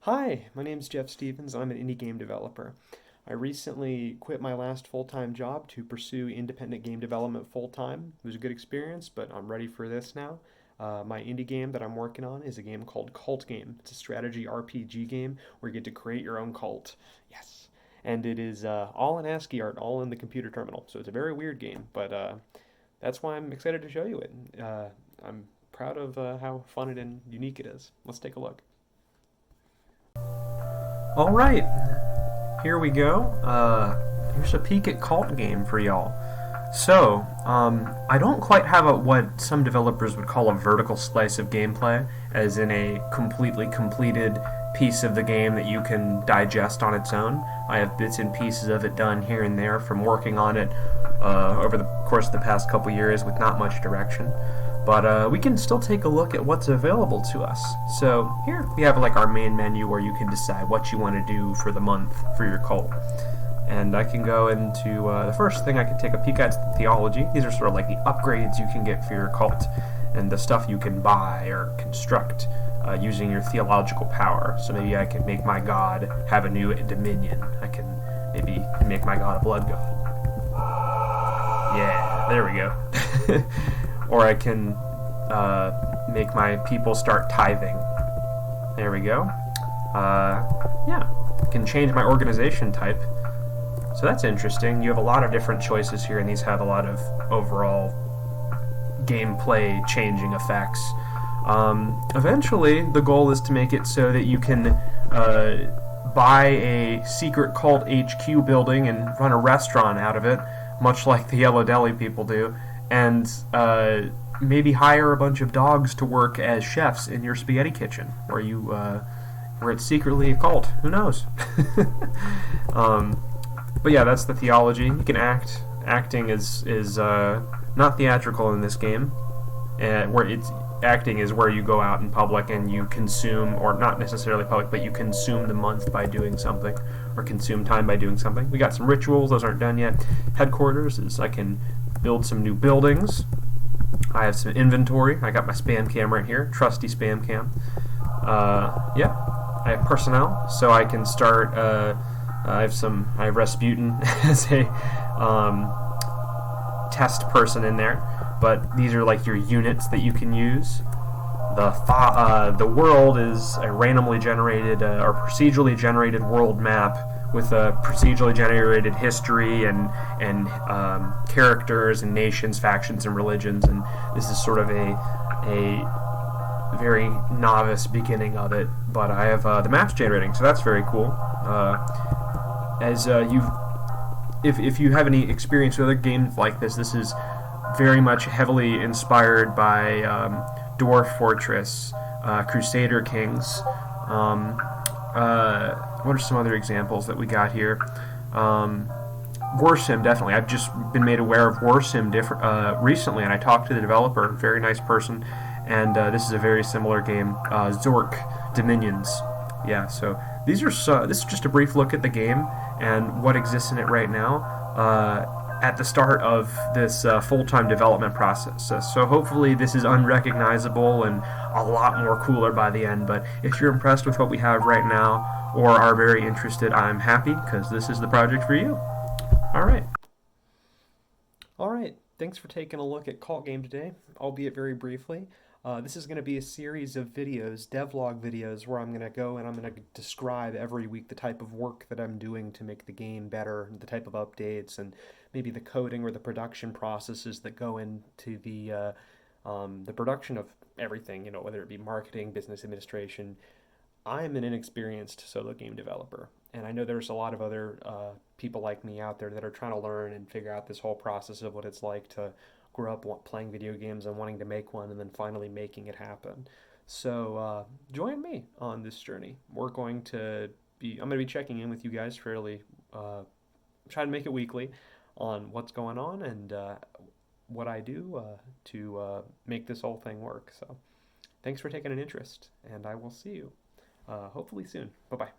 Hi, my name's Jeff Stevens. I'm an indie game developer. I recently quit my last full-time job to pursue independent game development full-time. It was a good experience, but I'm ready for this now. My indie game that I'm working on is a game called CultGame. It's a strategy RPG game where you get to create your own cult. Yes. And it is all in ASCII art, all in the computer terminal. So it's a very weird game, but that's why I'm excited to show you it. I'm proud of how fun and unique it is. Let's take a look. All right, here we go. Here's a peek at Cult Game for y'all. So, I don't quite have what some developers would call a vertical slice of gameplay, as in a completely completed piece of the game that you can digest on its own. I have bits and pieces of it done here and there from working on it over the course of the past couple years with not much direction. But we can still take a look at what's available to us. So here we have like our main menu where you can decide what you want to do for the month for your cult. And I can go into the first thing I can take a peek at is the theology. These are sort of like the upgrades you can get for your cult and the stuff you can buy or construct using your theological power. So maybe I can make my god have a new dominion. I can maybe make my god a blood god. Yeah, there we go. Or I can make my people start tithing. There we go. Yeah, I can change my organization type. So that's interesting. You have a lot of different choices here, and these have a lot of overall gameplay changing effects. Eventually, the goal is to make it so that you can buy a secret cult HQ building and run a restaurant out of it, much like the Yellow Deli people do, and maybe hire a bunch of dogs to work as chefs in your spaghetti kitchen, where it's secretly a cult. Who knows? But yeah, that's the theology. You can act. Acting is not theatrical in this game. Acting is where you go out in public and you consume, or not necessarily public, but you consume the month by doing something, or consume time by doing something. We got some rituals; those aren't done yet. Headquarters is I can build some new buildings. I have some inventory. I got my spam cam right here, trusty spam cam. Yeah, I have personnel, so I can start. I have Rasputin as a test person in there, but these are like your units that you can use. The world is a randomly generated or procedurally generated world map with a procedurally generated history and characters and nations, factions, and religions, and this is sort of a very novice beginning of it. But I have the maps generating, so that's very cool. If you have any experience with other games like this is very much heavily inspired by Dwarf Fortress, Crusader Kings. What are some other examples that we got here? Warsim, definitely. I've just been made aware of Warsim recently, and I talked to the developer, very nice person, and this is a very similar game, Zork Dominions. Yeah, so this is just a brief look at the game and what exists in it right now at the start of this full-time development process. So hopefully this is unrecognizable and a lot more cooler by the end, but if you're impressed with what we have right now or are very interested, I'm happy because this is the project for you. Alright. Alright, thanks for taking a look at Cult Game today, albeit very briefly. This is going to be a series of videos, devlog videos, where I'm going to go and I'm going to describe every week the type of work that I'm doing to make the game better, the type of updates, and maybe the coding or the production processes that go into the production of everything, whether it be marketing, business administration. I'm an inexperienced solo game developer, and I know there's a lot of other people like me out there that are trying to learn and figure out this whole process of what it's like to grow up playing video games and wanting to make one and then finally making it happen. So join me on this journey. I'm going to be checking in with you guys fairly, try to make it weekly on what's going on and what I do to make this whole thing work. So thanks for taking an interest, and I will see you hopefully soon. Bye-bye.